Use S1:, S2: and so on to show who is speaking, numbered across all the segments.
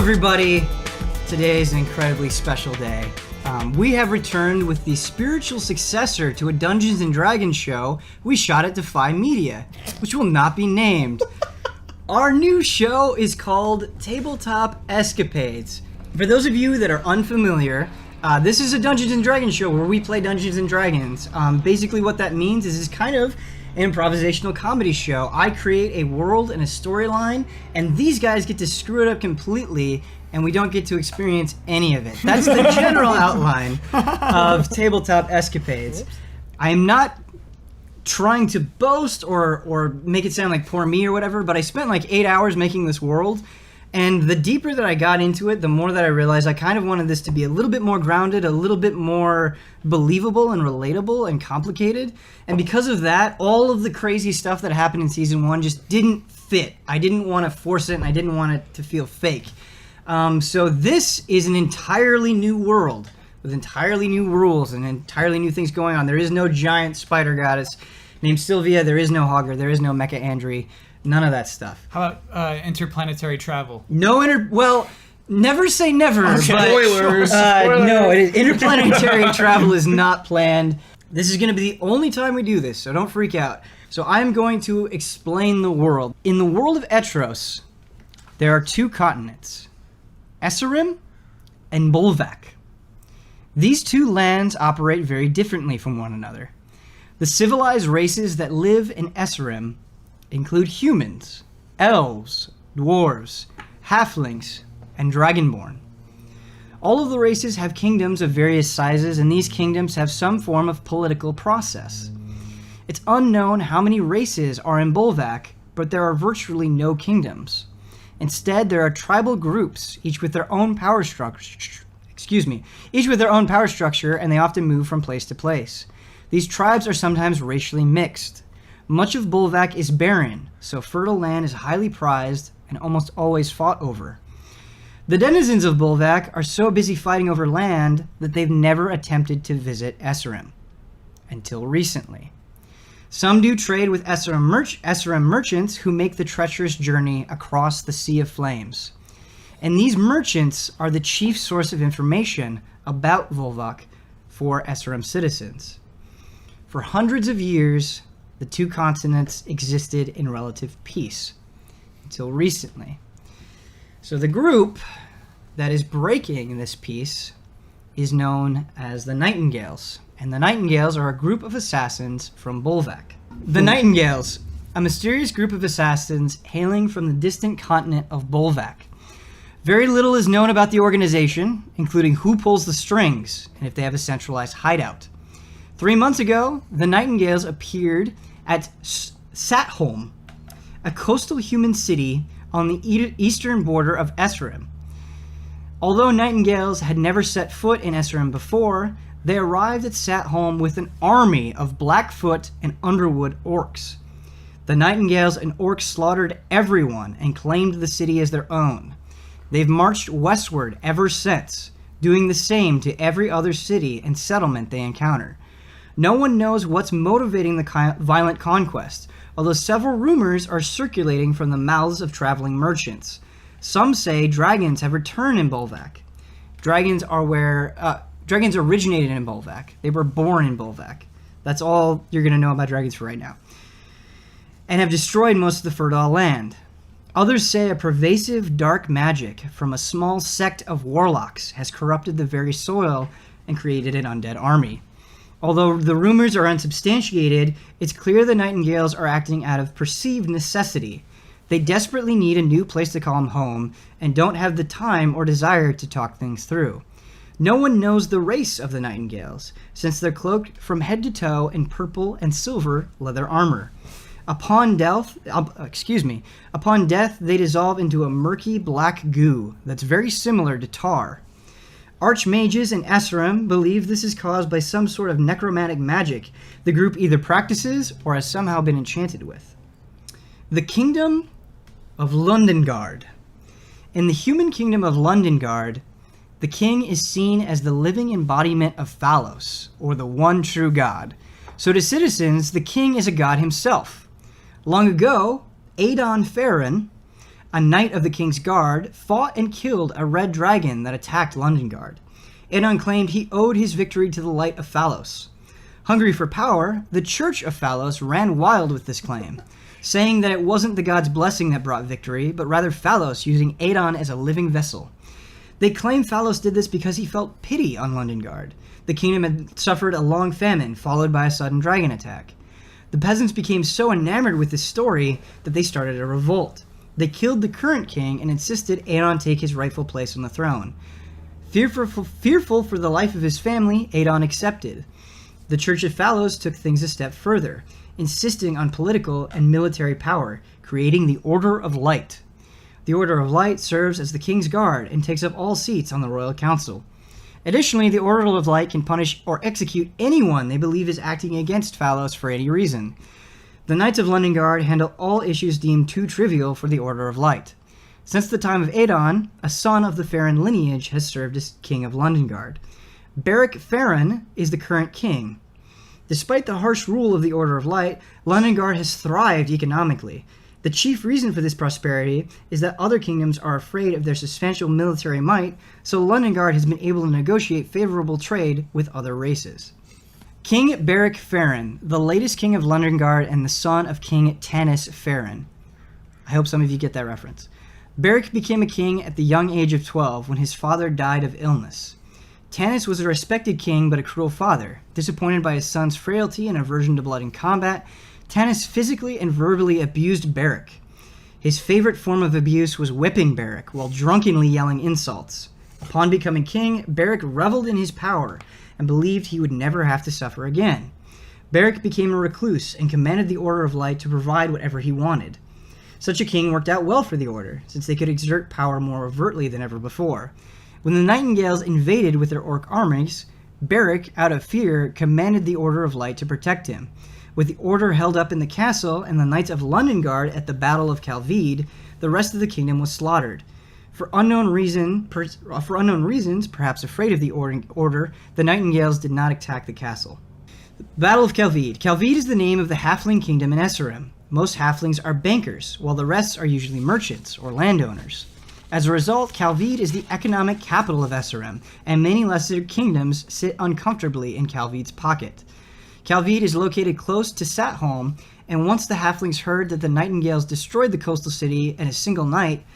S1: everybody. Today is an incredibly special day. We have returned with the spiritual successor to a Dungeons & Dragons show we shot at Defy Media, which will not be named. Our new show is called Tabletop Escapades. For those of you that are unfamiliar, this is a Dungeons & Dragons show where we play Dungeons & Dragons. Basically what that means is it's kind of an improvisational comedy show. I create a world and a storyline, and these guys get to screw it up completely, and we don't get to experience any of it. That's the general outline of Tabletop Escapades. I am not trying to boast or make it sound like poor me or whatever, but I spent like 8 hours making this world, and the deeper that I got into it, the more that I realized I kind of wanted this to be a little bit more grounded, a little bit more believable and relatable and complicated. And because of that, all of the crazy stuff that happened in Season 1 just didn't fit. I didn't want to force it, and I didn't want it to feel fake. So this is an entirely new world with entirely new rules and entirely new things going on. There is no giant spider goddess named Sylvia. There is no Hogger. There is no Mecha Andri. None of that stuff.
S2: How about interplanetary travel?
S1: Well, never say never.
S2: Okay.
S1: But,
S2: Spoilers.
S1: No, interplanetary travel is not planned. This is going to be the only time we do this, so don't freak out. So I'm going to explain the world. In the world of Etros, there are two continents, Escharum and Bolvac. These two lands operate very differently from one another. The civilized races that live in Escharum include humans, elves, dwarves, halflings, and dragonborn. All of the races have kingdoms of various sizes, and these kingdoms have some form of political process. It's unknown how many races are in Bolvac, but there are virtually no kingdoms. Instead, there are tribal groups, each with their own power structure, and they often move from place to place. These tribes are sometimes racially mixed. Much of Bolvac is barren, so fertile land is highly prized and almost always fought over. The denizens of Bolvac are so busy fighting over land that they've never attempted to visit Escharum, until recently. Some do trade with Escharum merchants who make the treacherous journey across the Sea of Flames. And these merchants are the chief source of information about Bolvac for Escharum citizens. For hundreds of years, the two continents existed in relative peace, until recently. So the group that is breaking this peace is known as the Nightingales, and the Nightingales are a group of assassins from Bolvac. The Nightingales, a mysterious group of assassins hailing from the distant continent of Bolvac. Very little is known about the organization, including who pulls the strings and if they have a centralized hideout. 3 months ago, the Nightingales appeared at Satholm, a coastal human city on the eastern border of Escharum. Although Nightingales had never set foot in Escharum before, they arrived at Satholm with an army of Blackfoot and Underwood orcs. The Nightingales and orcs slaughtered everyone and claimed the city as their own. They've marched westward ever since, doing the same to every other city and settlement they encounter. No one knows what's motivating the violent conquest, although several rumors are circulating from the mouths of traveling merchants. Some say dragons have returned in Bolvac. Dragons originated in Bolvac. They were born in Bolvac. That's all you're going to know about dragons for right now. And have destroyed most of the fertile land. Others say a pervasive dark magic from a small sect of warlocks has corrupted the very soil and created an undead army. Although the rumors are unsubstantiated, it's clear the Nightingales are acting out of perceived necessity. They desperately need a new place to call home and don't have the time or desire to talk things through. No one knows the race of the Nightingales, since they're cloaked from head to toe in purple and silver leather armor. Upon death, they dissolve into a murky black goo that's very similar to tar. Archmages in Escharum believe this is caused by some sort of necromantic magic the group either practices or has somehow been enchanted with. The Kingdom of Londengard. In the human kingdom of Londengard, the king is seen as the living embodiment of Phalos, or the one true god. So to citizens, the king is a god himself. Long ago, Adon Farron, a knight of the King's Guard, fought and killed a red dragon that attacked Londonguard. Aedon claimed he owed his victory to the light of Phalos. Hungry for power, the Church of Phalos ran wild with this claim, saying that it wasn't the god's blessing that brought victory, but rather Phalos using Aedon as a living vessel. They claim Phalos did this because he felt pity on Londonguard. The kingdom had suffered a long famine, followed by a sudden dragon attack. The peasants became so enamored with this story that they started a revolt. They killed the current king and insisted Aedon take his rightful place on the throne. Fearful for the life of his family, Aedon accepted. The Church of Phalos took things a step further, insisting on political and military power, creating the Order of Light. The Order of Light serves as the King's Guard and takes up all seats on the Royal Council. Additionally, the Order of Light can punish or execute anyone they believe is acting against Phalos for any reason. The Knights of Londonguard handle all issues deemed too trivial for the Order of Light. Since the time of Aedon, a son of the Farron lineage has served as King of Londonguard. Beric Farron is the current king. Despite the harsh rule of the Order of Light, Londonguard has thrived economically. The chief reason for this prosperity is that other kingdoms are afraid of their substantial military might, so Londonguard has been able to negotiate favorable trade with other races. King Beric Farron, the latest king of Londonguard and the son of King Tanis Farron. I hope some of you get that reference. Beric became a king at the young age of 12 when his father died of illness. Tanis was a respected king but a cruel father. Disappointed by his son's frailty and aversion to blood in combat, Tanis physically and verbally abused Beric. His favorite form of abuse was whipping Beric while drunkenly yelling insults. Upon becoming king, Beric reveled in his power and believed he would never have to suffer again. Beric became a recluse and commanded the Order of Light to provide whatever he wanted. Such a king worked out well for the Order, since they could exert power more overtly than ever before. When the Nightingales invaded with their orc armies, Beric, out of fear, commanded the Order of Light to protect him. With the Order held up in the castle and the Knights of Londonguard at the Battle of Calvede, the rest of the kingdom was slaughtered. For unknown reasons, perhaps afraid of the Order, the Nightingales did not attack the castle. Battle of Calvede. Calvede is the name of the halfling kingdom in Esserim. Most halflings are bankers, while the rest are usually merchants or landowners. As a result, Calvede is the economic capital of Esserim, and many lesser kingdoms sit uncomfortably in Calvede's pocket. Calvede is located close to Satholm, and once the halflings heard that the Nightingales destroyed the coastal city in a single night,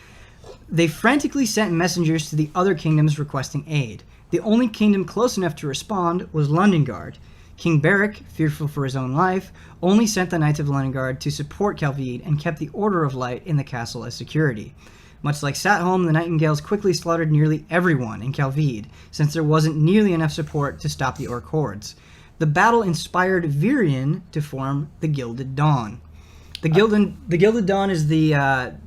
S1: they frantically sent messengers to the other kingdoms requesting aid. The only kingdom close enough to respond was Londonguard. King Beric, fearful for his own life, only sent the Knights of Londonguard to support Calvede and kept the Order of Light in the castle as security. Much like Satholm, the Nightingales quickly slaughtered nearly everyone in Calvede, since there wasn't nearly enough support to stop the orc hordes. The battle inspired Virion to form the Gilded Dawn. The Gilded Dawn is the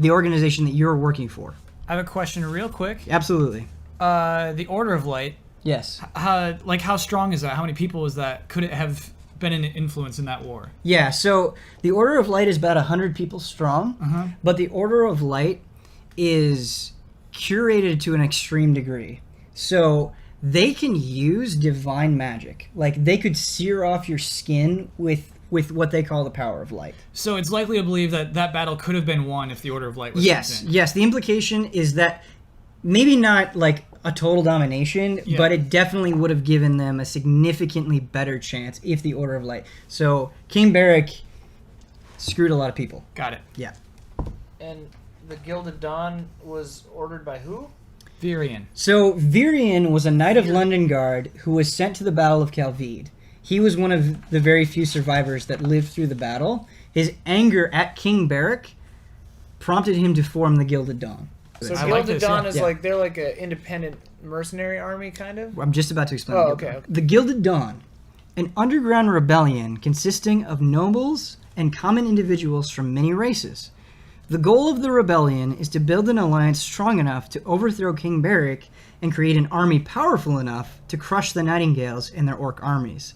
S1: organization that you're working for.
S2: I have a question real quick.
S1: Absolutely.
S2: The Order of Light.
S1: Yes.
S2: How strong is that? How many people is that? Could it have been an influence in that war?
S1: Yeah, so the Order of Light is about 100 people strong, but the Order of Light is curated to an extreme degree. So they can use divine magic. Like, they could sear off your skin with what they call the power of light.
S2: So it's likely to believe that that battle could have been won if the Order of Light was sent in.
S1: Yes. The implication is that maybe not like a total domination, but it definitely would have given them a significantly better chance if the Order of Light. So King Beric screwed a lot of people.
S2: Got it.
S1: Yeah.
S3: And the Gilded Dawn was ordered by who?
S2: Virion.
S1: So Virion was a knight of Londonguard who was sent to the Battle of Calvede. He was one of the very few survivors that lived through the battle. His anger at King Beric prompted him to form the Gilded Dawn.
S3: So
S2: I like
S3: Gilded
S2: this,
S3: Dawn
S2: yeah.
S3: is like, they're like an independent mercenary army, kind of?
S1: I'm just about to explain.
S3: Oh,
S1: the
S3: okay,
S1: Gilded Dawn.
S3: okay.
S1: The Gilded Dawn, an underground rebellion consisting of nobles and common individuals from many races. The goal of the rebellion is to build an alliance strong enough to overthrow King Beric and create an army powerful enough to crush the Nightingales and their orc armies.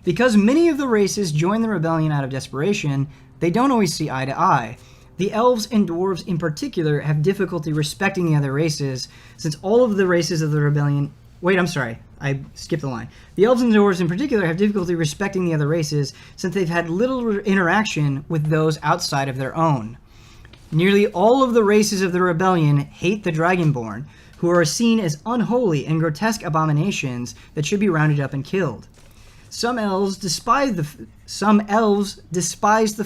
S1: Because many of the races join the rebellion out of desperation, they don't always see eye to eye. The elves and dwarves in particular have difficulty respecting the other races, since all of the races of the rebellion... Wait, I'm sorry. I skipped the line. The elves and dwarves in particular have difficulty respecting the other races, since they've had little interaction with those outside of their own. Nearly all of the races of the rebellion hate the Dragonborn, who are seen as unholy and grotesque abominations that should be rounded up and killed. Some elves despise the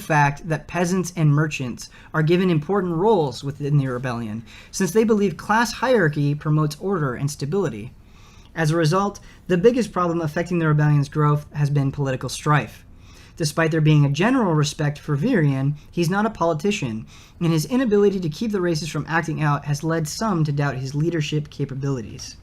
S1: fact that peasants and merchants are given important roles within the rebellion, since they believe class hierarchy promotes order and stability. As a result, the biggest problem affecting the rebellion's growth has been political strife. Despite there being a general respect for Virion, he's not a politician, and his inability to keep the races from acting out has led some to doubt his leadership capabilities.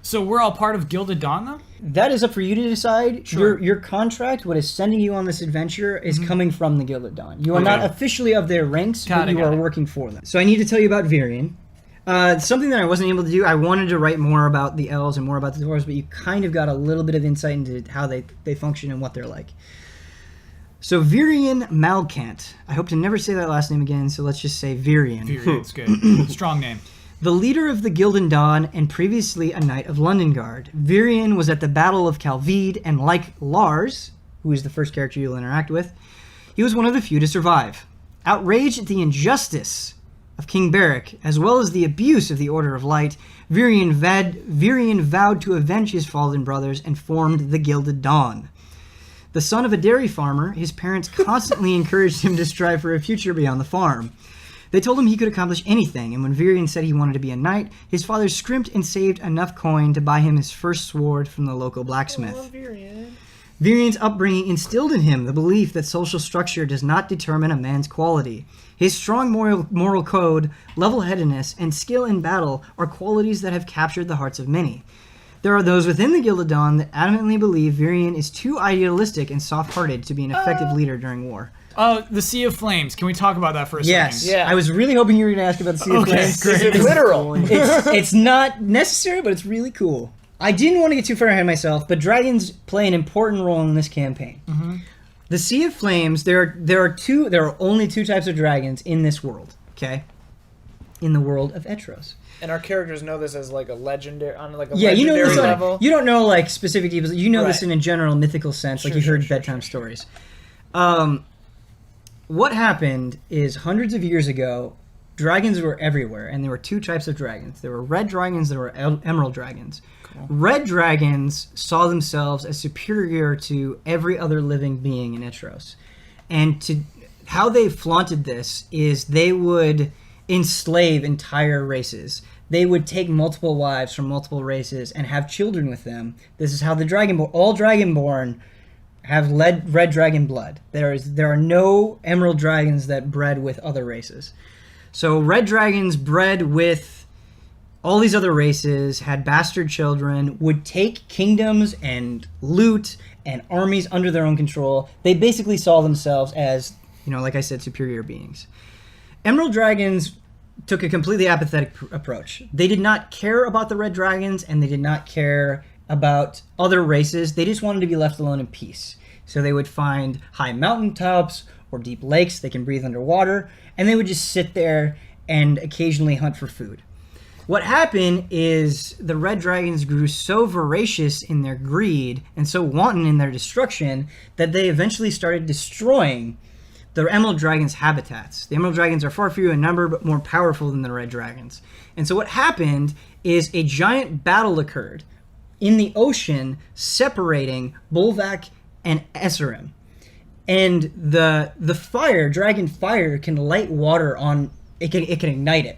S2: So we're all part of Gilded Dawn, though?
S1: That is up for you to decide.
S2: Sure.
S1: Your contract, what is sending you on this adventure, is coming from the Gilded Dawn. You are
S2: Okay.
S1: not officially of their ranks, but you are working for them. So I need to tell you about Virion. Something that I wasn't able to do, I wanted to write more about the elves and more about the dwarves, but you kind of got a little bit of insight into how they function and what they're like. So Virion Malkant. I hope to never say that last name again, so let's just say Virion.
S2: It's good. Strong name.
S1: The leader of the Gilded Dawn and previously a knight of Londonguard, Virion was at the Battle of Calvede, and like Lars, who is the first character you'll interact with, he was one of the few to survive. Outraged at the injustice of King Beric, as well as the abuse of the Order of Light, Virion vowed to avenge his fallen brothers and formed the Gilded Dawn. The son of a dairy farmer, his parents constantly encouraged him to strive for a future beyond the farm. They told him he could accomplish anything, and when Virion said he wanted to be a knight, his father scrimped and saved enough coin to buy him his first sword from the local blacksmith. Virion's upbringing instilled in him the belief that social structure does not determine a man's quality. His strong moral code, level-headedness, and skill in battle are qualities that have captured the hearts of many. There are those within the Gilded Dawn that adamantly believe Virion is too idealistic and soft-hearted to be an effective leader during war.
S2: The Sea of Flames. Can we talk about that for a
S1: Yes.
S2: second?
S3: Yeah.
S1: I was really hoping you were going to ask about the Sea of Flames.
S2: great.
S3: Is it literal?
S1: It's not necessary, but it's really cool. I didn't want to get too far ahead of myself, but dragons play an important role in this campaign. Mm-hmm. The Sea of Flames, there are only two types of dragons in this world, okay? In the world of Etros.
S3: And our characters know this as like a legendary, on like a
S1: Yeah, you know
S3: legendary
S1: this
S3: level.
S1: you don't know like specific details. You know this
S3: Right.
S1: in a general mythical sense, like you heard bedtime stories. What happened is hundreds of years ago, dragons were everywhere, and there were two types of dragons. There were red dragons, there were emerald dragons. Cool. Red dragons saw themselves as superior to every other living being in Etros. And how they flaunted this is they would enslave entire races. They would take multiple wives from multiple races and have children with them. This is how all Dragonborn have red dragon blood. There are no emerald dragons that bred with other races. So red dragons bred with all these other races, had bastard children, would take kingdoms and loot and armies under their own control. They basically saw themselves as, like I said, superior beings. Emerald dragons took a completely apathetic approach. They did not care about the red dragons, and they did not care about other races. They just wanted to be left alone in peace. So they would find high mountaintops or deep lakes they can breathe underwater, and they would just sit there and occasionally hunt for food. What happened is the red dragons grew so voracious in their greed and so wanton in their destruction that they eventually started destroying the emerald dragons' habitats. The emerald dragons are far fewer in number, but more powerful than the red dragons. And so what happened is a giant battle occurred in the ocean separating Bolvac and Esserim. And the fire, dragon fire, can light water on, it can ignite it.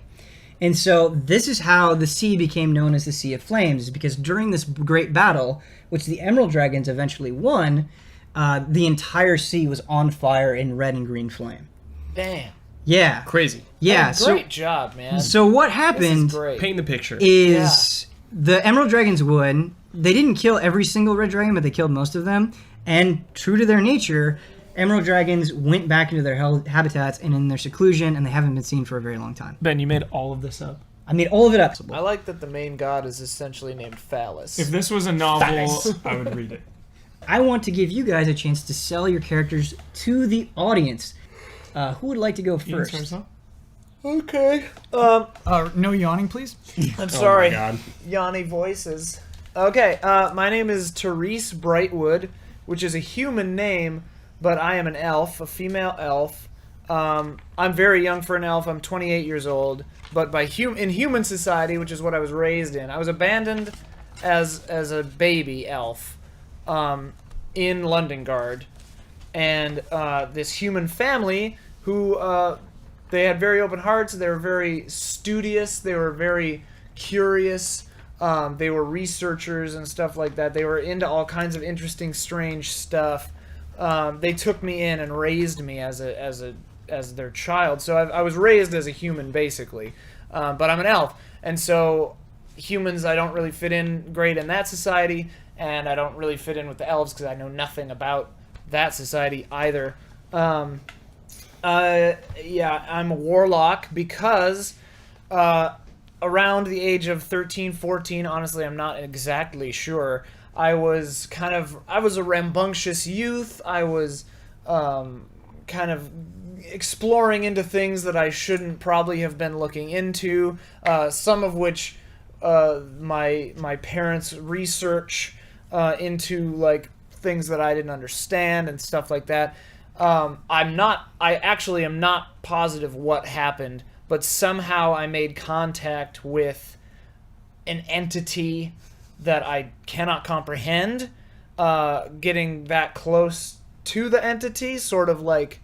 S1: And so this is how the sea became known as the Sea of Flames, because during this great battle, which the emerald dragons eventually won, the entire sea was on fire in red and green flame.
S3: Damn.
S1: Yeah.
S4: Crazy.
S1: Yeah.
S3: Great job, man.
S1: So what
S3: This
S1: happened
S3: is great.
S4: Paint the picture.
S1: is the emerald dragons won. They didn't kill every single red dragon, but they killed most of them. And true to their nature, emerald dragons went back into their habitats and in their seclusion, and they haven't been seen for a very long time.
S4: Ben, you made all of this up.
S1: I made all of it up.
S3: I like that the main god is essentially named Phallus.
S4: If this was a novel, I would read it.
S1: I want to give you guys a chance to sell your characters to the audience. Who would like to go
S4: You wanna start
S1: first?
S4: us off?
S3: Okay.
S2: No yawning, please.
S3: I'm sorry.
S4: Oh my God.
S3: Yanni voices. Okay, my name is Therese Brightwood, which is a human name, but I am an elf, a female elf. I'm very young for an elf. I'm 28 years old. But in human society, which is what I was raised in, I was abandoned as a baby elf in Londonguard. And this human family who they had very open hearts. They were very studious. They were very curious. They were researchers and stuff like that. They were into all kinds of interesting, strange stuff. They took me in and raised me as their child. So I was raised as a human, basically. But I'm an elf. And so humans, I don't really fit in great in that society. And I don't really fit in with the elves because I know nothing about that society either. I'm a warlock because around the age of 13, 14, honestly, I'm not exactly sure. I was a rambunctious youth. I was kind of exploring into things that I shouldn't probably have been looking into, some of which my parents' research into, like, things that I didn't understand and stuff like that. I actually am not positive what happened, but somehow I made contact with an entity that I cannot comprehend. Getting that close to the entity sort of like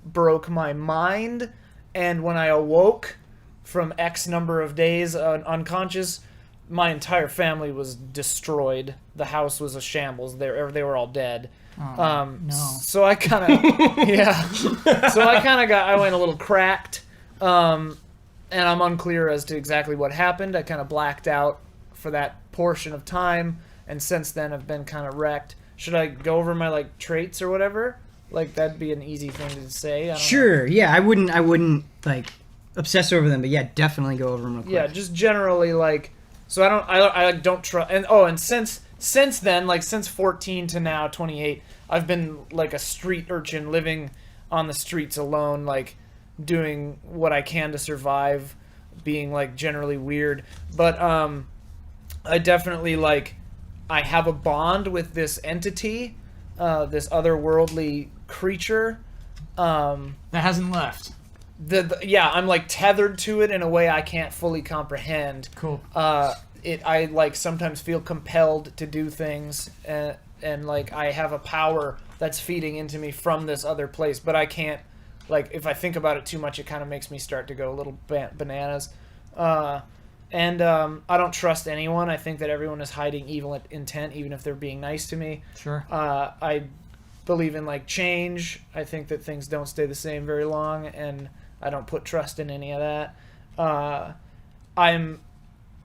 S3: broke my mind, and when I awoke from X number of days unconscious, my entire family was destroyed. The house was a shambles. They were all dead.
S2: No.
S3: So I kind of, yeah. So I went a little cracked, and I'm unclear as to exactly what happened. I kind of blacked out for that portion of time, and since then I've been kind of wrecked. Should I go over my, like, traits or whatever? Like, that'd be an easy thing to say. I don't
S1: Sure. Yeah, I wouldn't like obsess over them, but yeah, definitely go over them real quick.
S3: Yeah, just generally, like, so I don't trust, and since then, like, since 14 to now 28, I've been like a street urchin living on the streets alone, like doing what I can to survive, being like generally weird. But I definitely, like, I have a bond with this entity, this otherworldly creature.
S2: That hasn't left.
S3: I'm like tethered to it in a way I can't fully comprehend.
S2: Cool.
S3: I like sometimes feel compelled to do things, and like I have a power that's feeding into me from this other place, but I can't, like, if I think about it too much, it kind of makes me start to go a little bananas. I don't trust anyone. I think that everyone is hiding evil intent, even if they're being nice to me.
S2: Sure.
S3: I believe in, like, change. I think that things don't stay the same very long, and I don't put trust in any of that.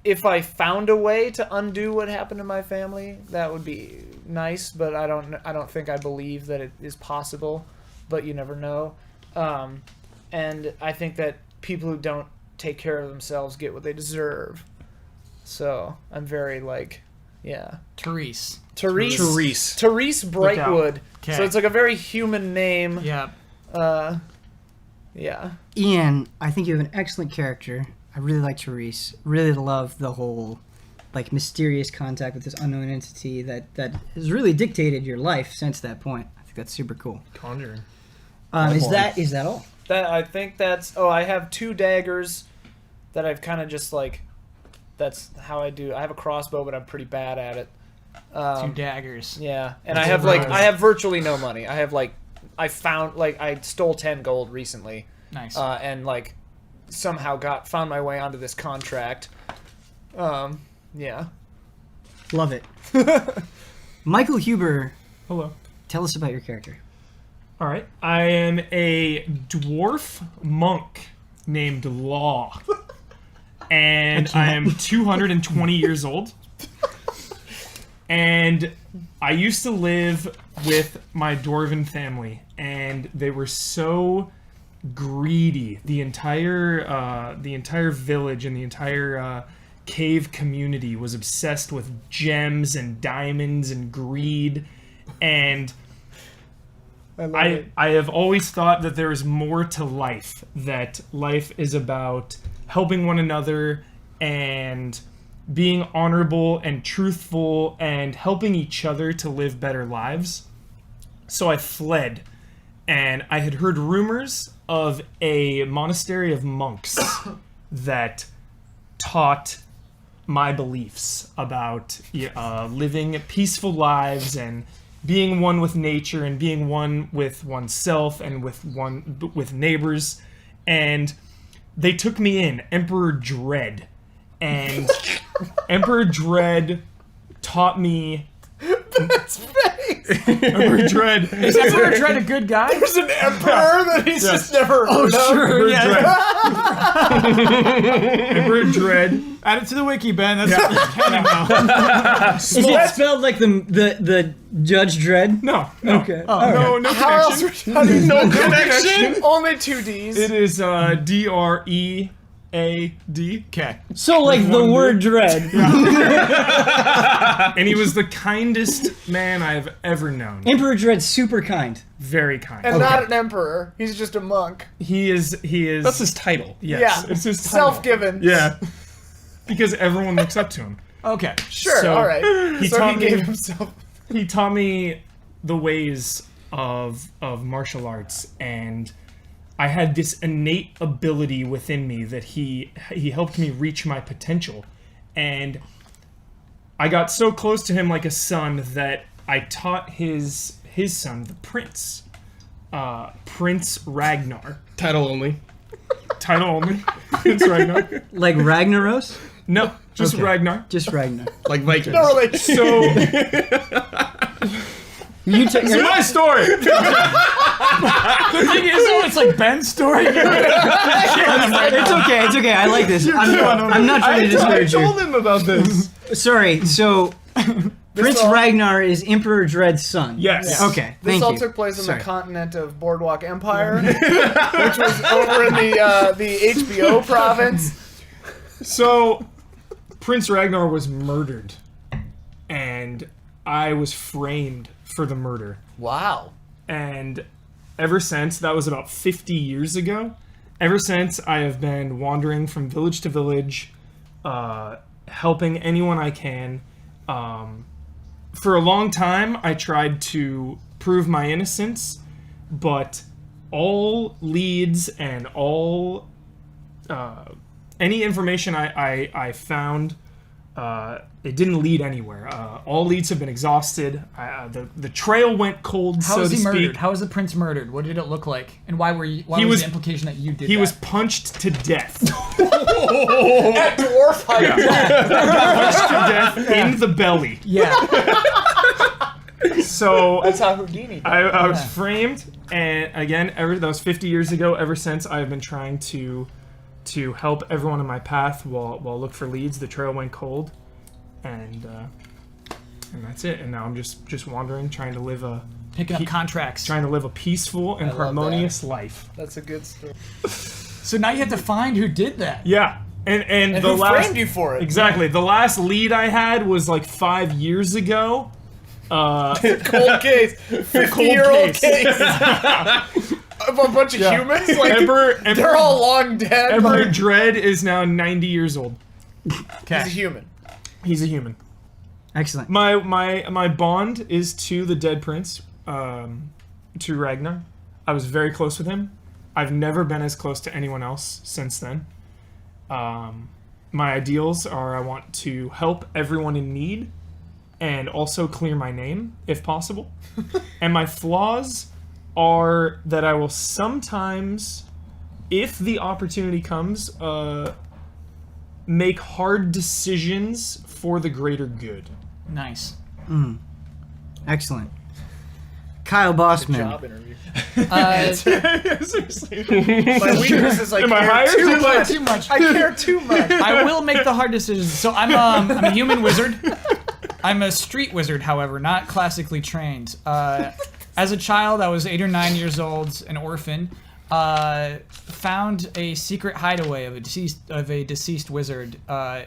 S3: If I found a way to undo what happened to my family, that would be nice, but I don't think I believe that it is possible, but you never know. And I think that people who don't take care of themselves get what they deserve. So I'm very, like, yeah.
S2: Therese.
S3: Therese Brightwood.
S2: Okay.
S3: So it's like a very human name.
S2: Yeah.
S3: Yeah.
S1: Ian, I think you have an excellent character. I really like Therese. Really love the whole, like, mysterious contact with this unknown entity that has really dictated your life since that point. I think that's super cool.
S4: Conjuring.
S1: Is that all?
S3: I think that's... Oh, I have 2 daggers that I've kind of just, like... That's how I do... I have a crossbow, but I'm pretty bad at it.
S2: 2 daggers.
S3: Yeah. And I have virtually no money. I have, like... I stole 10 gold recently.
S2: Nice.
S3: And, like, somehow found my way onto this contract. Yeah.
S1: Love it. Michael Huber,
S4: Hello.
S1: tell us about your character.
S4: All right. I am a dwarf monk named Law. And I am 220 years old. And I used to live with my dwarven family, and they were so greedy. The entire village and the entire cave community was obsessed with gems and diamonds and greed, and I have always thought that there is more to life, that life is about helping one another and being honorable and truthful and helping each other to live better lives. So I fled, and I had heard rumors of a monastery of monks that taught my beliefs about living peaceful lives and being one with nature and being one with oneself and with neighbors. And they took me in, Emperor Dread, and Emperor Dread taught me.
S3: That's face.
S4: Emperor Dread.
S2: Is Emperor Dread a good guy?
S3: There's an emperor that he's just never heard of.
S2: Sure,
S4: Emperor Dread.
S2: Add it to the wiki, Ben. That's canon now.
S1: Is it spelled like the Judge Dredd?
S4: No.
S1: Okay.
S4: No
S3: How
S4: connection.
S3: else? How do you know
S4: connection.
S3: Only 2 D's.
S4: It is Dread.
S2: Okay.
S1: So like the word dread.
S4: And he was the kindest man I have ever known.
S1: Emperor Dread's super kind.
S4: Very kind.
S3: And not an emperor. He's just a monk.
S4: He is.
S5: That's his title.
S4: Yes,
S3: Yeah.
S4: it's his title.
S3: Self-given.
S4: Yeah. Because everyone looks up to him.
S2: Okay.
S3: Sure.
S4: So,
S3: all right.
S4: he
S3: So
S4: taught
S3: he
S4: me-
S3: gave himself.
S4: He taught me the ways of martial arts, and I had this innate ability within me that he helped me reach my potential. And I got so close to him like a son that I taught his son, the prince, Prince Ragnar.
S5: Title only.
S4: Title only. Prince Ragnar.
S1: Like Ragnaros?
S4: No, just
S1: Okay.
S4: Ragnar.
S1: Just Ragnar.
S5: Like Vikings.
S3: No relation.
S4: So,
S1: You took
S4: it's my story.
S2: The thing is, though, it's like Ben's story.
S1: It's okay. It's okay. I like this. I'm not trying to
S4: I
S1: discourage you.
S4: told him about this.
S1: Sorry. So Prince
S3: all-
S1: Ragnar is Emperor Dread's son.
S4: Yes.
S1: Okay.
S3: This
S1: Thank
S3: all
S1: you.
S3: took place on
S1: Sorry.
S3: the continent of Boardwalk Empire, which was over in the HBO province.
S4: So, Prince Ragnar was murdered, and I was framed for the murder.
S3: Wow.
S4: And ever since, that was about 50 years ago, ever since I have been wandering from village to village, helping anyone I can. For a long time, I tried to prove my innocence, but all leads and all any information I found, it didn't lead anywhere. All leads have been exhausted. The trail went cold,
S2: How
S4: so
S2: was
S4: to
S2: he
S4: speak.
S2: murdered? How was the prince murdered? What did it look like? And why were you? Why
S4: He
S2: was
S4: was-
S2: the implication that you did
S4: He
S2: that?
S4: was punched to death.
S3: At dwarf height.
S4: Punched to death in the belly.
S2: Yeah.
S4: So
S3: That's how Houdini did.
S4: I was framed, and again, that was 50 years ago. Ever since, I've been trying to help everyone in my path while look for leads. The trail went cold, and that's it. And now I'm just wandering, trying to live a
S2: Picking up contracts.
S4: peaceful and
S3: love
S4: harmonious life.
S3: That's a good story.
S2: So now you have to find who did that.
S4: Yeah, and
S3: And
S4: the
S3: who
S4: last
S3: framed you for it?
S4: exactly the last lead I had was like 5 years ago.
S3: Cold case. 50-year-old case. Of a bunch of humans? Like, they're all long dead.
S4: Emperor
S3: Like,
S4: Dread is now 90 years old.
S3: he's a human.
S4: He's a human.
S1: Excellent.
S4: My bond is to the dead prince, to Ragnar. I was very close with him. I've never been as close to anyone else since then. My ideals are I want to help everyone in need and also clear my name, if possible. And my flaws are that I will sometimes, if the opportunity comes, make hard decisions for the greater good.
S2: Nice.
S1: Excellent. Kyle Bosman.
S3: Job interview.
S4: Seriously.
S3: My weakness is like,
S4: Am I
S3: care
S4: hired?
S3: too much.
S2: Too much.
S3: I care too much.
S2: I will make the hard decisions. So I'm a human wizard. I'm a street wizard, however, not classically trained. As a child, I was 8 or 9 years old, an orphan. Found a secret hideaway of a deceased wizard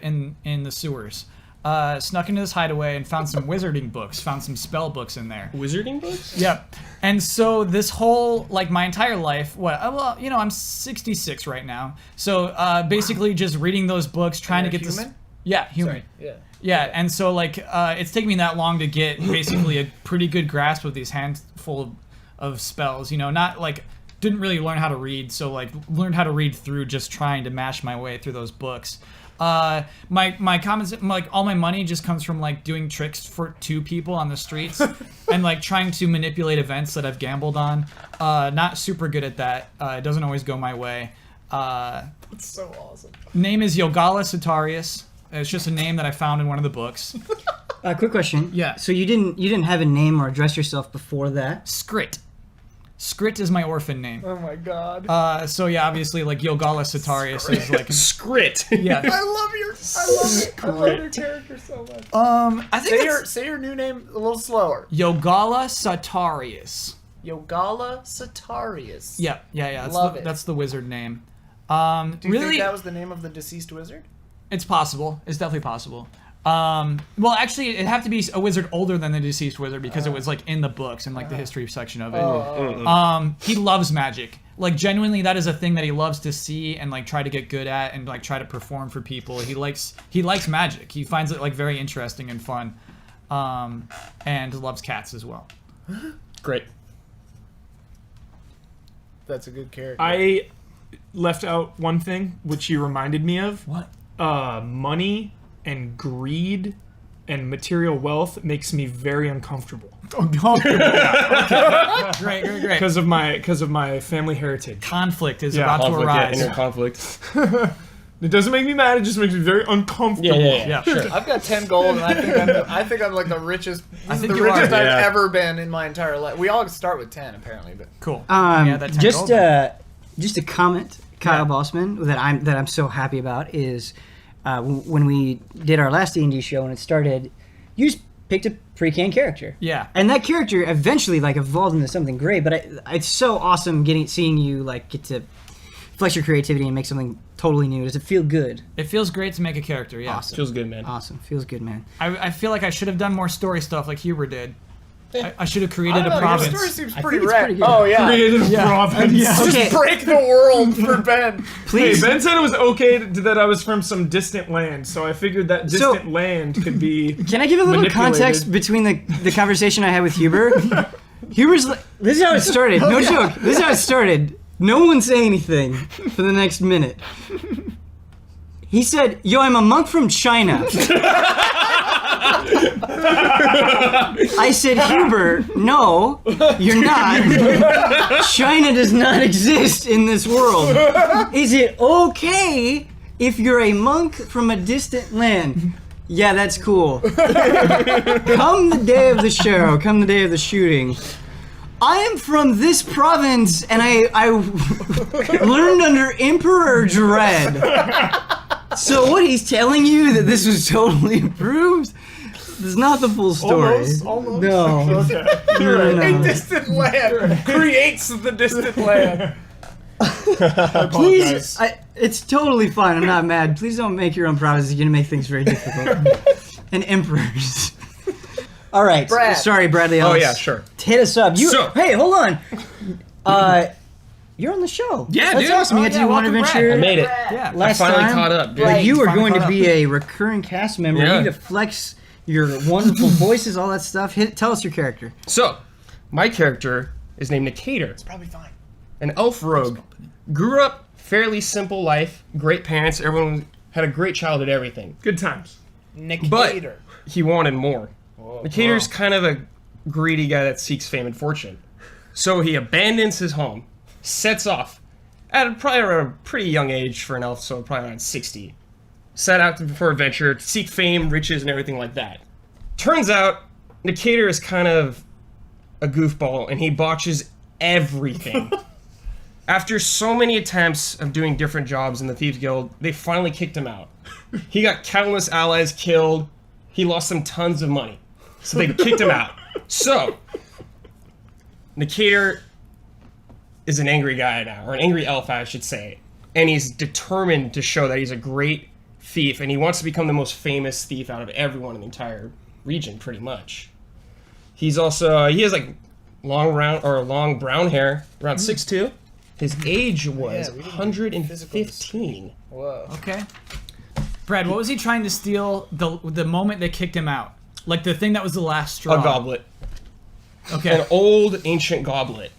S2: in the sewers. Snuck into this hideaway and found some wizarding books. Found some spell books in there.
S5: Wizarding books?
S2: Yep. And so this whole, like, my entire life, I'm 66 right now. So basically just reading those books, trying to
S3: You're
S2: get this.
S3: human?
S2: Yeah, human.
S3: Sorry. Yeah.
S2: Yeah, and so like it's taken me that long to get basically a pretty good grasp of these handful of spells. You know, not like didn't really learn how to read, so like learned how to read through just trying to mash my way through those books. My comments, like all my money just comes from like doing tricks for 2 people on the streets and like trying to manipulate events that I've gambled on. Not super good at that. It doesn't always go my way.
S3: It's so awesome.
S2: Name is Yogala Satarius. It's just a name that I found in one of the books.
S1: Quick question.
S2: Yeah.
S1: So you didn't have a name or address yourself before that?
S2: Skrit. Skrit is my orphan name.
S3: Oh my god.
S2: So yeah, obviously like Yogala Satarius is like
S5: Scrit.
S2: yeah.
S3: I love your character so much.
S2: I think
S3: Say your new name a little slower.
S2: Yogala Satarius.
S3: Yogala Satarius.
S2: Yeah. That's
S3: Love it.
S2: That's the wizard name.
S3: Do you
S2: really,
S3: think that was the name of the deceased wizard?
S2: it's possible. It's definitely possible. Well, actually, it'd have to be a wizard older than the deceased wizard because it was like in the books and like the history section of it. He loves magic. Like genuinely, that is a thing that he loves to see and like try to get good at and like try to perform for people. He likes magic. He finds it like very interesting and fun, and loves cats as well.
S5: Great.
S3: That's a good character.
S4: I left out one thing which you reminded me of.
S2: What?
S4: Money and greed and material wealth makes me very uncomfortable
S2: Great.
S4: because of my family heritage.
S2: Conflict is
S4: Yeah,
S2: about to
S5: Conflict, yeah,
S2: arise.
S5: inner conflict.
S4: It doesn't make me mad. It just makes me very uncomfortable.
S2: Yeah, sure.
S3: I've got 10 gold, and I think I'm like the richest.
S2: I think
S3: the
S2: you are.
S3: richest I've
S5: Yeah.
S3: ever been in my entire life. We all start with 10 apparently, but
S2: Cool. Yeah, that 10
S1: Just
S2: gold.
S1: just a comment, Kyle Bosman, that I'm so happy about is when we did our last D&D show and it started, you just picked a pre-canned character.
S2: Yeah.
S1: And that character eventually like evolved into something great. But it's so awesome seeing you like get to flex your creativity and make something totally new. Does it feel good?
S2: It feels great to make a character. Yeah.
S1: Awesome.
S5: Feels good, man.
S1: Awesome. Feels good, man.
S2: I feel like I should have done more story stuff like Huber did. I should have created a
S3: your
S2: province.
S3: story seems
S1: I
S3: pretty
S1: think it's
S3: rad.
S1: pretty good.
S3: Oh yeah.
S4: Creative province.
S1: Okay.
S3: Just break the world for Ben.
S4: Hey,
S1: Please.
S4: Ben said it was okay that I was from some distant land, so I figured that
S1: So-
S4: distant land could be.
S1: Can I give a little
S4: manipulated.
S1: context between the conversation I had with Huber? Huber's like, this is how it started. No joke. This is how it started. No one say anything for the next minute. He said, "Yo, I'm a monk from China." I said, "Huber, no, you're not. China does not exist in this world. Is it okay if you're a monk from a distant land?" Yeah, that's cool. Come the day of the show, come the day of the shooting. I am from this province, and I learned under Emperor Dread. So what he's telling you that this was totally approved? Is not the full story.
S4: Almost.
S1: No.
S4: Okay.
S3: A distant land creates the distant land.
S1: Please, it's totally fine. I'm not mad. Please don't make your own provinces. You're gonna make things very difficult. And emperors. All right.
S3: Brad.
S1: Sorry, Bradley
S5: Oh
S1: Ellis.
S5: yeah, sure.
S1: Hit us up.
S5: So-
S1: Hey, hold on. You're on the show.
S5: Yeah,
S1: That's
S5: dude.
S1: awesome. You
S2: Oh,
S1: got to
S2: yeah,
S1: do one
S2: welcome, Brad.
S1: adventure.
S5: I made it.
S2: Yeah.
S1: Last
S5: I finally
S1: time.
S5: caught up, dude.
S1: But you are
S2: Finally
S1: going to
S2: caught
S1: be a recurring cast member.
S5: Yeah.
S1: You need to flex your wonderful voices, all that stuff. Tell us your character.
S5: So, my character is named Nicator,
S3: Probably fine.
S5: an elf rogue. Grew up fairly simple life, great parents, everyone had a great childhood, everything.
S4: Good times.
S3: Nicator.
S5: He wanted more. Nicator's kind of a greedy guy that seeks fame and fortune. So he abandons his home, sets off at probably around a pretty young age for an elf, so probably around 60. Set out for adventure, to seek fame, riches, and everything like that. Turns out, Nicator is kind of a goofball, and he botches everything. After so many attempts of doing different jobs in the Thieves Guild, they finally kicked him out. He got countless allies killed. He lost them tons of money. So they kicked him out. So, Nicator is an angry guy now, or an angry elf, I should say. And he's determined to show that he's a great thief, and he wants to become the most famous thief out of everyone in the entire region, pretty much. He's also, he has like long brown hair, around 6'2". His age was
S3: Yeah, we didn't do
S5: 115.
S3: Whoa.
S2: Okay. Brad, what was he trying to steal the moment they kicked him out? Like the thing that was the last straw.
S5: A goblet.
S2: Okay.
S5: An old ancient goblet.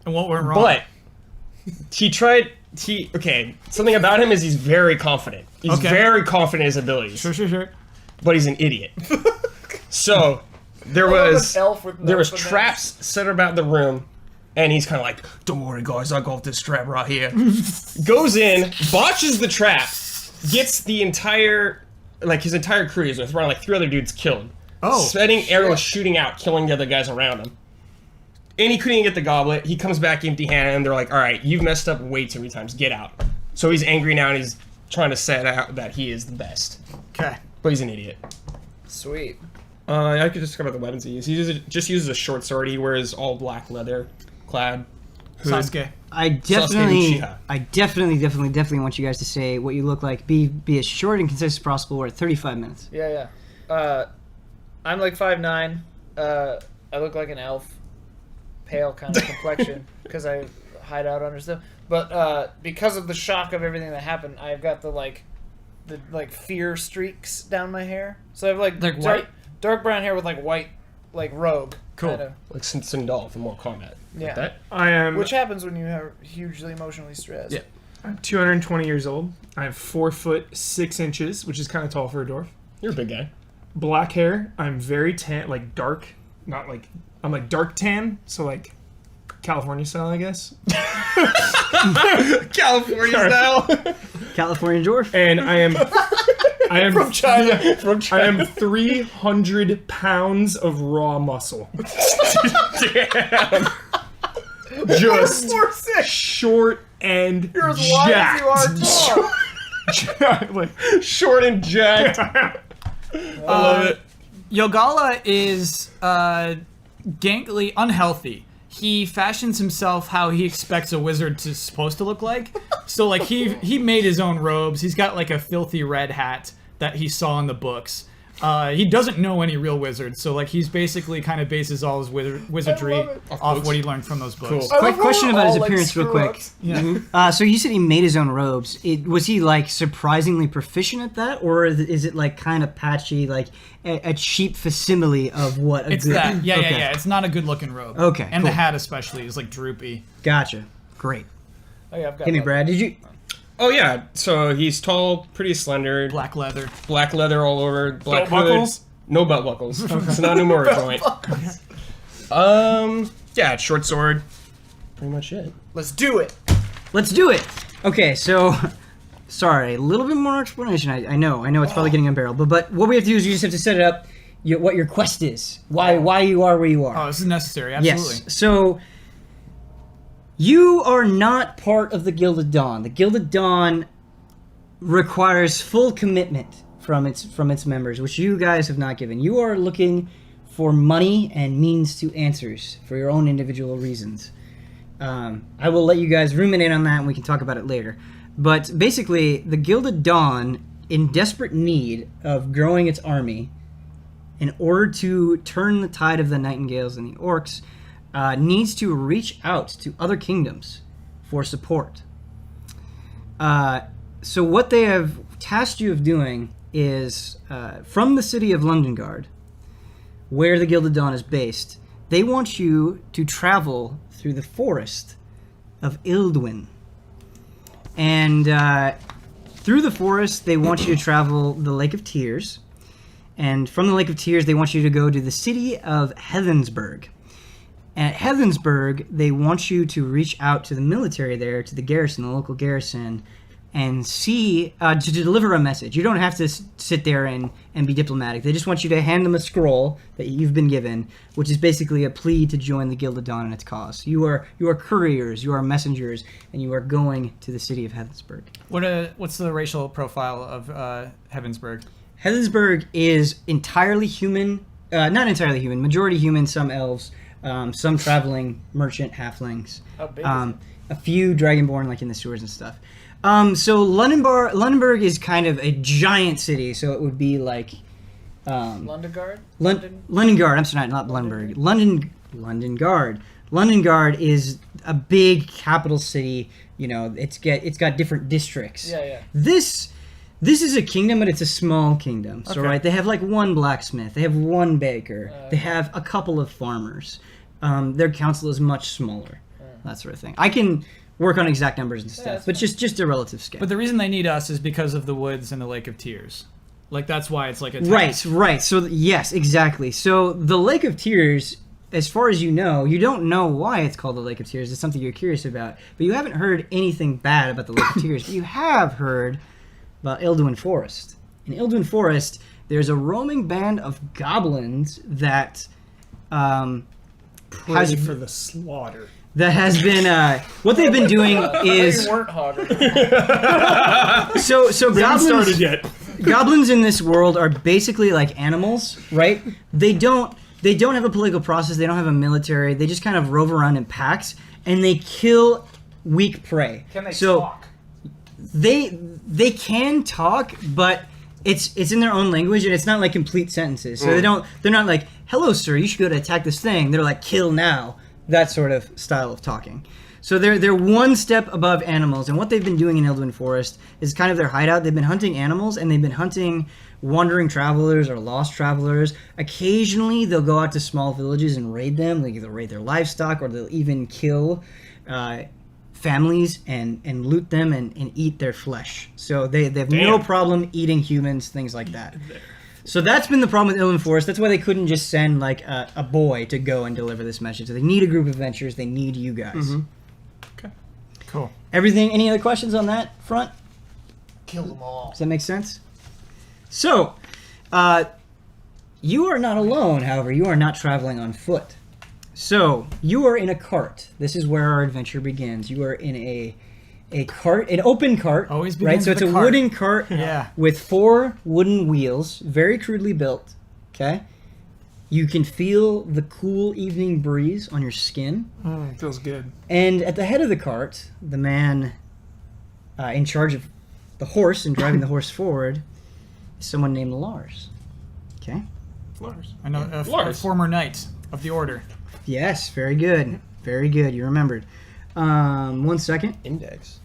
S2: And what went wrong?
S5: But something about him is he's very confident. He's
S2: Okay.
S5: very confident in his abilities.
S2: Sure.
S5: But he's an idiot. So there
S3: love
S5: was
S3: an elf with no finesse.
S5: traps set about the room, and he's kind of like, "Don't worry, guys, I got this trap right here." Goes in, botches the trap, gets the entire his entire crew he's with, around like 3 other dudes killed.
S2: Oh,
S5: Setting arrows shooting out, killing the other guys around him. And he couldn't even get the goblet. He comes back empty-handed, and they're like, "All right, you've messed up way too many times. Get out." So he's angry now, and he's trying to set out that he is the best.
S2: okay.
S5: But he's an idiot.
S3: Sweet.
S5: I could just talk about the weapons he uses. He just uses a short sword. He wears all black leather clad. hood.
S2: Sasuke.
S1: I
S5: Uchiha.
S1: definitely want you guys to say what you look like. Be as short and concise as possible. We're at 35 minutes.
S3: Yeah. I'm like 5'9". I look like an elf. Pale kind of complexion because I hide out under stuff. But because of the shock of everything that happened, I've got the fear streaks down my hair. So I have like dark brown hair with like white rogue.
S2: Cool.
S3: Kinda.
S5: Like Sindal from Mortal Kombat.
S3: Yeah.
S5: Like that?
S4: I am.
S3: Which happens when you are hugely emotionally stressed.
S5: Yeah.
S4: I'm 220 years old. I have 4 foot 6 inches, which is kind of tall for a dwarf.
S5: You're a big guy.
S4: Black hair. I'm very tan, like dark, not like I'm like dark tan, so like California style, I guess.
S5: California style.
S1: California dwarf.
S4: And I am
S5: From China. From
S4: I
S5: China.
S4: am 300 pounds of raw muscle.
S5: Damn.
S4: Just short and
S3: You're as wide as you are
S4: jacked.
S3: tall.
S4: Like,
S5: Short and jacked. I love it.
S2: Yogala is gangly, unhealthy. He fashions himself how he expects a wizard to supposed to look like. So like he made his own robes. He's got like a filthy red hat that he saw in the books. He doesn't know any real wizards, so like he's basically kind of bases all his wizardry off what he learned from those books.
S5: Cool.
S1: Quick question about his appearance, real quick.
S2: Yeah.
S1: So you said he made his own robes. Was he like surprisingly proficient at that, or is it like kind of patchy, like a cheap facsimile of what a
S2: It's
S1: good?
S2: that. Yeah,
S1: Okay.
S2: yeah. It's not a good looking robe.
S1: Okay,
S2: And the
S1: cool.
S2: hat especially is like droopy.
S1: Gotcha. Great.
S3: Oh, yeah, I've got
S1: Hit me,
S3: like-
S1: Brad. Did you?
S5: Oh yeah, so he's tall, pretty slender,
S2: Black leather.
S5: black leather all over, black
S4: Belt
S5: hood.
S4: buckles?
S5: No belt buckles. It's not a Numura joint. Yeah, short sword. Pretty much it.
S3: Let's do it.
S1: Let's do it. Okay, so sorry, a little bit more explanation. I know it's probably getting unbarreled, but what we have to do is you just have to set it up. What your quest is, why you are where you are.
S2: Oh, this is necessary. Absolutely.
S1: Yes. So you are not part of the Gilded Dawn. The Gilded Dawn requires full commitment from its members, which you guys have not given. You are looking for money and means to answers for your own individual reasons. I will let you guys ruminate on that, and we can talk about it later. But basically, the Gilded Dawn, in desperate need of growing its army, in order to turn the tide of the Nightingales and the Orcs, needs to reach out to other kingdoms for support. So what they have tasked you of doing is, from the city of Londonguard, where the Gilded Dawn is based, they want you to travel through the forest of Ildwin. And through the forest, they want you to travel the Lake of Tears. And from the Lake of Tears, they want you to go to the city of Heavensburg. And at Heavensburg, they want you to reach out to the military there, to the garrison, the local garrison, and see, to deliver a message. You don't have to sit there and be diplomatic. They just want you to hand them a scroll that you've been given, which is basically a plea to join the Gilded Dawn in its cause. You are couriers, you are messengers, and you are going to the city of Heavensburg.
S2: What's the racial profile of Heavensburg?
S1: Heavensburg is entirely human, not entirely human, majority human, some elves, some traveling merchant halflings,
S3: How big is it?
S1: a few dragonborn like in the sewers and stuff. So Londonburg is kind of a giant city, so it would be like
S3: Londonguard?
S1: Londonguard. I'm sorry, not Londonburg. Londonguard. Londonguard is a big capital city. You know, it's got different districts.
S3: Yeah.
S1: This is a kingdom, but it's a small kingdom. So,
S2: Okay.
S1: right, they have like one blacksmith, they have one baker, they have a couple of farmers. Their council is much smaller. that sort of thing. I can work on exact numbers and stuff,
S3: that's
S1: but just a relative scale.
S2: But the reason they need us is because of the woods and the Lake of Tears. Like, that's why it's like a
S1: Right. So, yes, exactly. So, the Lake of Tears, as far as you don't know why it's called the Lake of Tears. It's something you're curious about. But you haven't heard anything bad about the Lake of Tears. But you have heard about Ilduin Forest. In Ilduin Forest, there's a roaming band of goblins that
S4: Ready for the slaughter.
S1: that has been what they've been doing is
S3: You weren't hogger.
S1: so
S4: We haven't started
S1: goblins.
S4: yet.
S1: Goblins in this world are basically like animals, right? They don't have a political process. They don't have a military. They just kind of rove around in packs and they kill weak prey.
S3: Can they
S1: so
S3: talk?
S1: They can talk, but it's in their own language and it's not like complete sentences. So they're not like, "Hello, sir, you should go to attack this thing." They're like, "Kill now." That sort of style of talking. So they're one step above animals, and what they've been doing in Ilduin Forest is kind of their hideout. They've been hunting animals, and they've been hunting wandering travelers or lost travelers. Occasionally, they'll go out to small villages and raid them. Like they'll raid their livestock, or they'll even kill families and loot them and eat their flesh. So they have no problem eating humans, things like that. So that's been the problem with Ilduin Forest. That's why they couldn't just send like a boy to go and deliver this message. So they need a group of adventurers. They need you guys.
S4: Okay.
S2: Cool.
S1: Everything. Any other questions on that front?
S3: Kill them all.
S1: Does that make sense? So, you are not alone. However, you are not traveling on foot. So you are in a cart. This is where our adventure begins. You are in a cart, an open cart.
S2: Always
S1: right.
S2: begins
S1: So
S2: with
S1: it's a
S2: a cart.
S1: wooden cart
S2: Yeah.
S1: with 4 wooden wheels, very crudely built. Okay. You can feel the cool evening breeze on your skin.
S4: Feels good.
S1: And at the head of the cart, the man in charge of the horse and driving the horse forward is someone named Lars. Okay?
S4: Lars.
S2: I know a
S4: Lars.
S2: former knight of the order.
S1: Yes, very good. Very good. You remembered. 1 second.
S5: Index.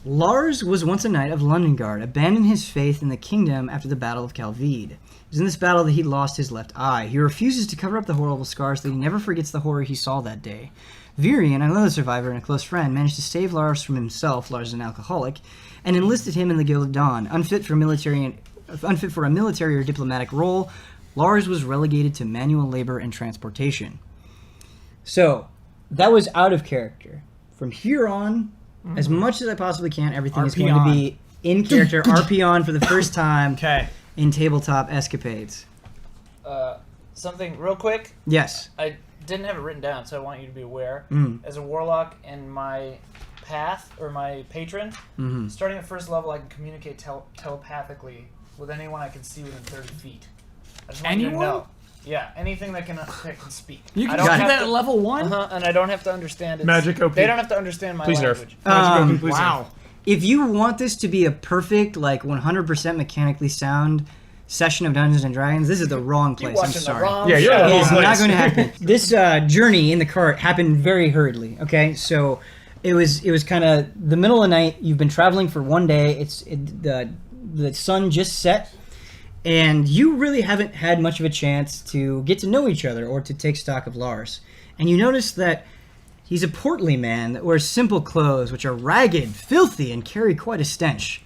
S1: Lars was once a knight of Londonguard, abandoned his faith in the kingdom after the Battle of Calvede. It was in this battle that he lost his left eye. He refuses to cover up the horrible scars, so he never forgets the horror he saw that day. Virian, another survivor and a close friend, managed to save Lars from himself, Lars is an alcoholic, and enlisted him in the Guild of Dawn. Unfit for a military or diplomatic role, Lars was relegated to manual labor and transportation. So, that was out of character. From here on, as much as I possibly can, everything is
S2: RP
S1: going to be in character, RP on for the first time
S2: Okay.
S1: in Tabletop Escapades.
S3: Something real quick.
S1: Yes.
S3: I didn't have it written down, so I want you to be aware.
S1: Mm.
S3: As a warlock and my path, or my patron, starting at first level, I can communicate telepathically with anyone I can see within 30 feet. I just want you to
S2: Anyone?
S3: know. Yeah, anything that can speak.
S2: You
S3: I
S2: can
S3: don't
S2: do
S3: have
S2: that
S3: to-
S2: at level 1?
S3: and I don't have to understand it.
S4: Magic OP.
S3: They don't have to understand my
S5: Please nerf.
S3: language.
S2: Wow.
S1: If you want this to be a perfect, like 100% mechanically sound session of Dungeons and Dragons, this is the wrong place.
S3: You're
S1: I'm
S3: watching the
S1: sorry.
S3: wrong
S5: Yeah, you're
S3: show.
S5: at the
S1: It
S5: wrong
S1: is
S5: place.
S1: not going to happen. This journey in the cart happened very hurriedly. Okay, so it was kind of the middle of the night. You've been traveling for one day. The sun just set, and you really haven't had much of a chance to get to know each other or to take stock of Lars. And you notice that he's a portly man that wears simple clothes, which are ragged, filthy, and carry quite a stench.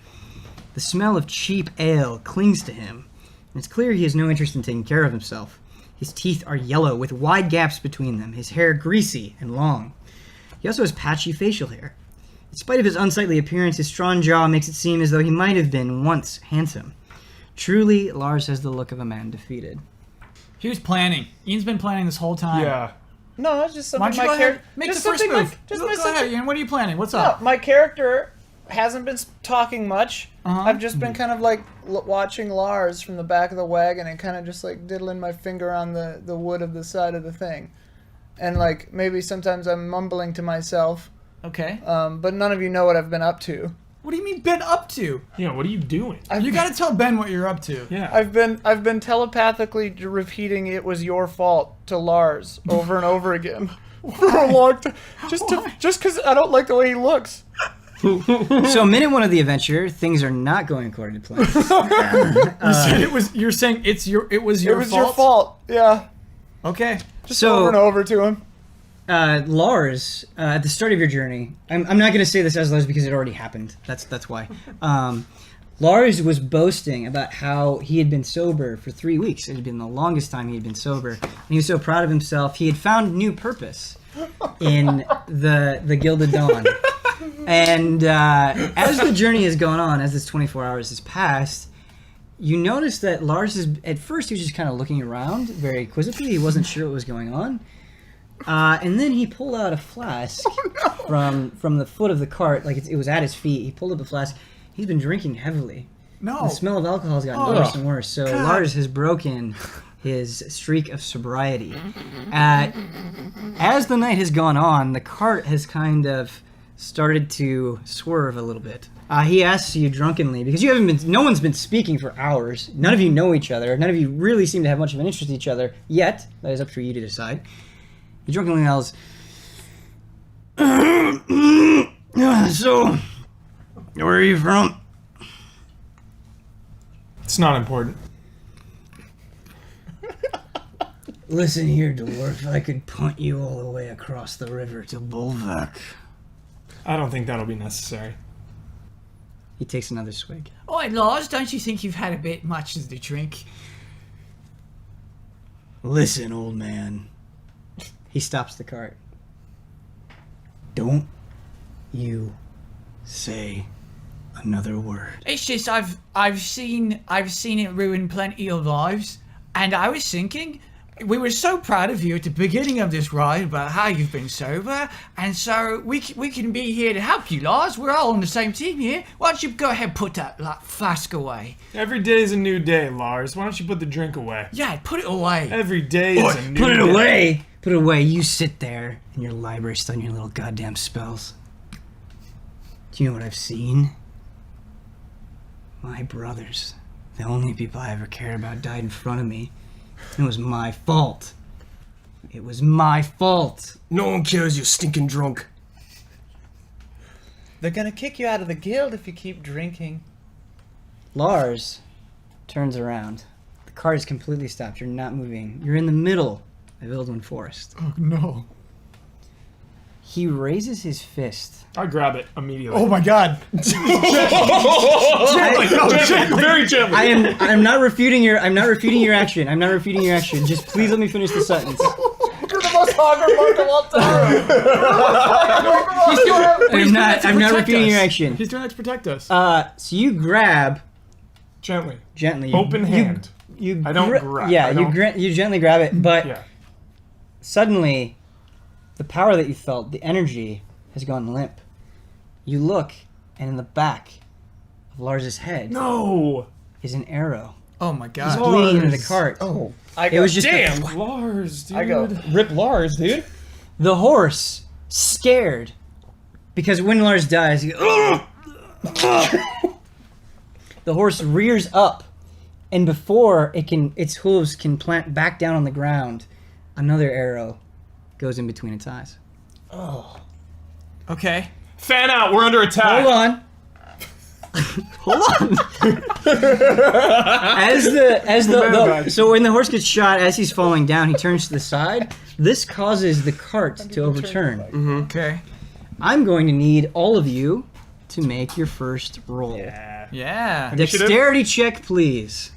S1: The smell of cheap ale clings to him, and it's clear he has no interest in taking care of himself. His teeth are yellow with wide gaps between them, his hair greasy and long. He also has patchy facial hair. In spite of his unsightly appearance, his strong jaw makes it seem as though he might have been once handsome. Truly, Lars has the look of a man defeated.
S2: He was planning. Ian's been planning this whole time.
S4: Yeah.
S3: No, it's just
S2: Why
S3: something
S2: don't you
S3: my
S2: go ahead,
S3: character.
S2: make
S3: Just
S2: the first
S3: something
S2: move.
S3: like. Just
S2: Go
S3: my
S2: ahead,
S3: something.
S2: Ian. What are you planning? What's
S3: No,
S2: up?
S3: my character hasn't been talking much.
S2: Uh-huh.
S3: I've just been kind of like watching Lars from the back of the wagon and kind of just like diddling my finger on the wood of the side of the thing. And like maybe sometimes I'm mumbling to myself,
S2: Okay.
S3: but none of you know what I've been up to.
S2: What do you mean been up to?
S4: Yeah, what are you doing?
S2: You got to tell Ben what you're up to.
S4: Yeah.
S3: I've been telepathically repeating "it was your fault" to Lars over and over again for a long time, just because I don't like the way he looks.
S1: So, minute one of the adventure, things are not going according to plan.
S2: You said it was. You're saying it was your
S3: It was
S2: fault.
S3: your fault, yeah.
S2: Okay.
S3: Just
S1: So-
S3: over and over to him.
S1: Lars, at the start of your journey, I'm not going to say this as Lars because it already happened. That's why. Lars was boasting about how he had been sober for 3 weeks. It had been the longest time he had been sober. And he was so proud of himself. He had found new purpose in the Gilded Dawn. And as the journey has gone on, as this 24 hours has passed, you notice that Lars is, at first he was just kind of looking around very quizzically. He wasn't sure what was going on. And then he pulled out a flask from the foot of the cart, like it was at his feet. He pulled up a flask. He's been drinking heavily.
S2: No.
S1: The smell of alcohol has gotten worse and worse. So Lars has broken his streak of sobriety. As the night has gone on, the cart has kind of started to swerve a little bit. He asks you drunkenly, because no one's been speaking for hours. None of you know each other. None of you really seem to have much of an interest in each other yet. That is up for you to decide. He drunkenly yells, so, where are you from?
S4: It's not important.
S1: Listen here, dwarf. I could punt you all the way across the river to Bulwark.
S4: I don't think that'll be necessary.
S1: He takes another swig.
S2: Oi, Lars, don't you think you've had a bit much of the drink?
S1: Listen, old man. He stops the cart. Don't you say another word.
S2: It's just I've seen it ruin plenty of lives, and I was thinking we were so proud of you at the beginning of this ride about how you've been sober, and so we can be here to help you, Lars. We're all on the same team here. Why don't you go ahead and put that flask away?
S4: Every day is a new day, Lars. Why don't you put the drink away?
S2: Yeah, put it away.
S4: Every day is a new
S1: Put it
S4: day.
S1: away! Put it away. You sit there in your library studying your little goddamn spells. Do you know what I've seen? My brothers. The only people I ever cared about died in front of me. It was my fault. It was my fault.
S5: No one cares, you stinking drunk.
S3: They're gonna kick you out of the guild if you keep drinking.
S1: Lars turns around. The cart is completely stopped. You're not moving. You're in the middle of Ildwin Forest.
S2: Oh no.
S1: He raises his fist.
S4: I grab it immediately.
S2: Oh my God.
S4: Very gently.
S1: I'm not refuting your action. I'm not refuting your action. Just please let me finish the sentence.
S3: You're the most hungry monk of all time.
S1: I'm not refuting your action.
S2: He's doing that to protect us.
S1: So you grab
S4: Gently.
S1: gently.
S4: Open hand.
S1: You
S4: I don't grab.
S1: Yeah,
S4: I don't-
S1: you gently grab it, but
S4: Yeah.
S1: suddenly, the power that you felt, the energy, has gone limp. You look, and in the back of Lars's head
S4: No.
S1: is an arrow.
S2: Oh my
S1: He's
S2: God.
S1: bleeding into the
S5: Lars.
S1: cart.
S5: Oh,
S3: I
S1: It
S3: go,
S1: was just
S5: damn.
S4: Lars, dude.
S3: I go,
S5: Rip Lars, dude.
S1: the horse, scared, because when Lars dies, he goes, the horse rears up, and before its hooves can plant back down on the ground, another arrow goes in between its eyes.
S2: Okay.
S4: Fan out. We're under attack.
S1: Hold on. Hold on. So when the horse gets shot, as he's falling down, he turns to the side. This causes the cart to overturn.
S2: Okay.
S1: I'm going to need all of you to make your first roll.
S2: Yeah.
S1: Dexterity check, please.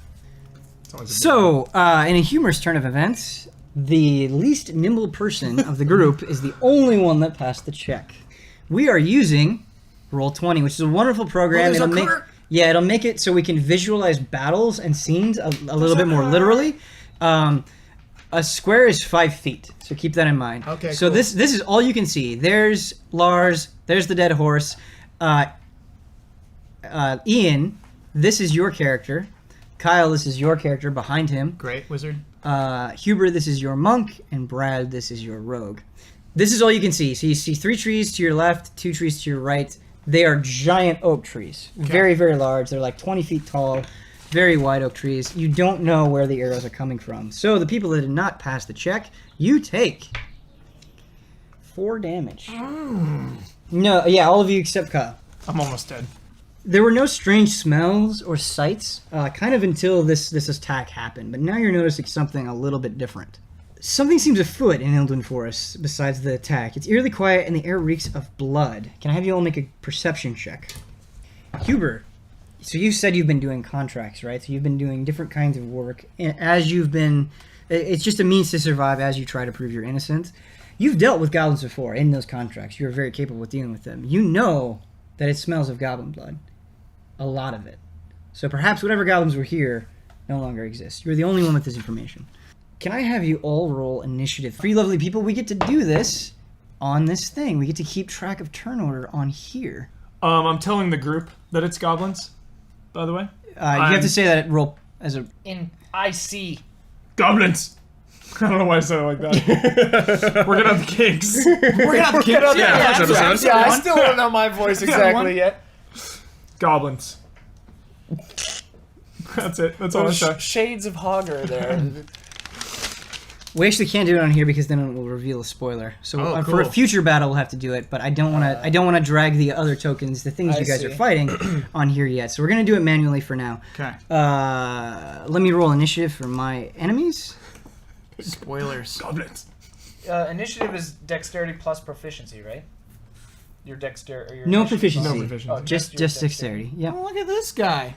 S1: So, in a humorous turn of events, the least nimble person of the group is the only one that passed the check. We are using Roll20, which is a wonderful program.
S2: there's a cart?
S1: It'll make it so we can visualize battles and scenes a little bit more literally. A square is 5 feet, so keep that in mind.
S2: Okay,
S1: So
S2: cool.
S1: this is all you can see. There's Lars. There's the dead horse. Ian, this is your character. Kyle, this is your character behind him.
S2: Great, wizard.
S1: Huber, this is your monk, and Brad, this is your rogue. This is all you can see. So you see 3 trees to your left, 2 trees to your right. They are giant oak trees. Very, very large. They're like 20 feet tall. Very wide oak trees. You don't know where the arrows are coming from. So the people that did not pass the check, you take 4 damage. No, yeah, all of you except Kyle.
S4: I'm almost dead.
S1: There were no strange smells or sights, kind of until this attack happened. But now you're noticing something a little bit different. Something seems afoot in Ilden Forest besides the attack. It's eerily quiet and the air reeks of blood. Can I have you all make a perception check? Huber, so you said you've been doing contracts, right? So you've been doing different kinds of work. And as you've been... It's just a means to survive as you try to prove your innocence. You've dealt with goblins before in those contracts. You're very capable of dealing with them. You know that it smells of goblin blood. A lot of it. So perhaps whatever goblins were here no longer exists. You're the only one with this information. Can I have you all roll initiative? 3 lovely people, we get to do this on this thing. We get to keep track of turn order on here.
S4: I'm telling the group that it's goblins, by the way.
S1: You have to say that roll as a...
S3: I see.
S4: Goblins! I don't know why I said it like that. We're gonna have the kinks.
S2: We're gonna have kids.
S5: Yeah, first episode.
S3: Yeah, I still don't know my voice exactly yet.
S4: Goblins. That's it. That's all I say.
S3: Shades of Hogger there.
S1: We actually can't do it on here because then it will reveal a spoiler. So for a
S2: cool.
S1: future battle, we'll have to do it. But I don't want to. I don't want to drag the other tokens, the things
S3: I
S1: you guys
S3: see.
S1: are fighting, on here yet. So we're gonna do it manually for now.
S2: Okay.
S1: Let me roll initiative for my enemies.
S2: Spoilers.
S4: Goblins.
S3: Initiative is dexterity plus proficiency, right? Your dexterity.
S1: No proficiency.
S4: No proficiency.
S3: Oh,
S1: Just
S3: your
S1: dexterity. Yeah.
S2: Oh, look at this guy.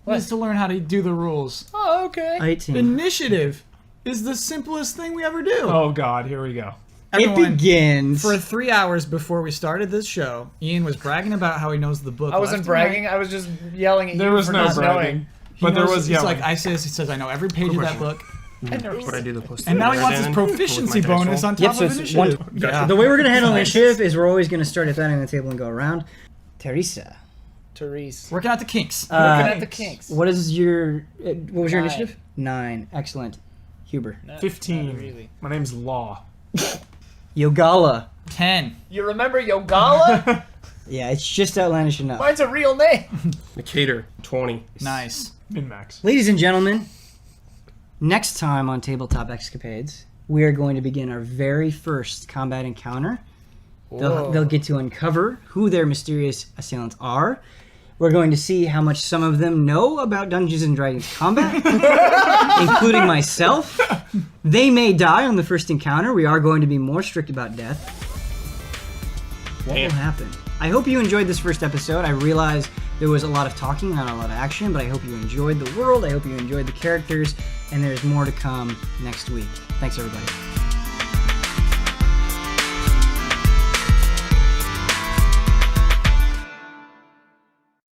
S2: He needs to learn how to do the rules.
S3: Oh, okay.
S1: 18.
S2: Initiative is the simplest thing we ever do.
S4: Oh god, here we go.
S1: It
S2: Everyone,
S1: begins.
S2: For 3 hours before we started this show, Ian was bragging about how he knows the book.
S3: I wasn't
S2: left and right.
S3: bragging. I was just yelling at you.
S4: There was
S3: for
S4: no
S3: not
S4: bragging.
S3: knowing.
S4: But there
S2: knows-
S4: was
S2: He's
S4: yelling.
S2: like, he says, I know every page of that book.
S5: Would I do the plus?
S2: And now he wants his proficiency bonus on top
S1: Yep, so
S2: of
S1: it's
S2: initiative.
S1: one-
S2: Yeah.
S1: The way we're gonna handle initiative is we're always gonna start at that end of the table and go around. Teresa.
S3: Therese.
S2: Working out the kinks.
S3: Looking at the kinks.
S1: What is your? What was your
S3: 9.
S1: initiative? 9. Excellent. Huber.
S4: 15.
S3: Not really.
S4: My name's Law.
S1: Yogala.
S2: 10.
S3: You remember Yogala?
S1: Yeah, it's just outlandish enough.
S3: Mine's a real name.
S5: Decatur, 20.
S2: Nice.
S4: Min-max.
S1: Ladies and gentlemen, next time on Tabletop Escapades, we are going to begin our very first combat encounter. They'll get to uncover who their mysterious assailants are. We're going to see how much some of them know about Dungeons & Dragons combat, including myself. They may die on the first encounter. We are going to be more strict about death. What will happen? I hope you enjoyed this first episode. I realize there was a lot of talking, not a lot of action, but I hope you enjoyed the world. I hope you enjoyed the characters, and there's more to come next week. Thanks, everybody.